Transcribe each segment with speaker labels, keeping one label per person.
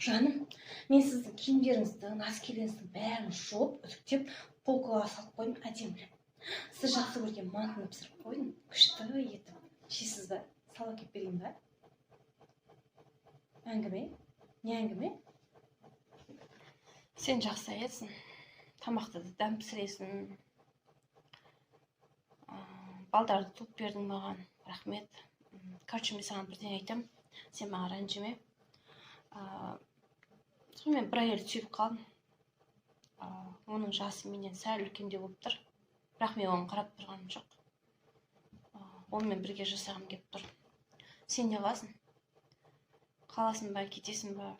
Speaker 1: Жаным, мен сіздің киімдеріңізді, носкилеріңізді бәрін жуып, үтіктеп, полкаға салып қойдым, әдемілеп. Сіз жақсы көрген мантыны пісіріп қойдым, күшті етіп. Жейсіз бе? Сала әкеп берейін бе? Әңгіме? Не әңгіме? Сен жақсы әйелсің. Тамақты да дәм пісіресің. Балдарды туып бердің маған. Рахмет. Короче, мен саған бірдеңе айтам. Сен маған ренжіме. Мен бір әйелді сүйіп қалдым. Оның жасы менен сәл үлкендеу болып тұр. Бірақ мен оған қарап тұрғаным жоқ. Онымен бірге жасағым келіп тұр. Сен не қыласың? Қаласың ба, кетесің ба?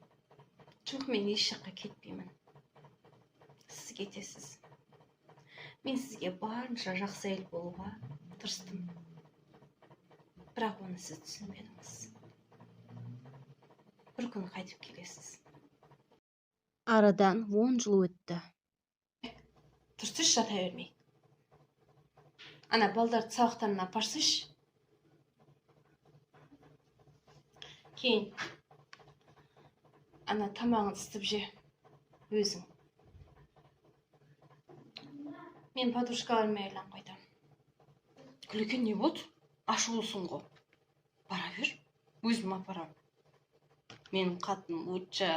Speaker 1: Жоқ, мен еш жаққа кетпеймін. Сіз кетесіз. Мен сізге барынша жақсы әйел болуға тырыстым. Бірақ оны сіз түсінбедіңіз. Бір күн қайтып келесіз.
Speaker 2: Арадан 10 жыл өтті.
Speaker 1: Тұрсыш, жата бермей. Ана балдарды сабақтарына апарсыш. Кейін ана тамағын ыстып же өзің. Мен подружкаларыма айлан қойдам. Күлекен не болды? Ашулысың ғой. Бара бер, өзім апарам. Менің қатыным лучше.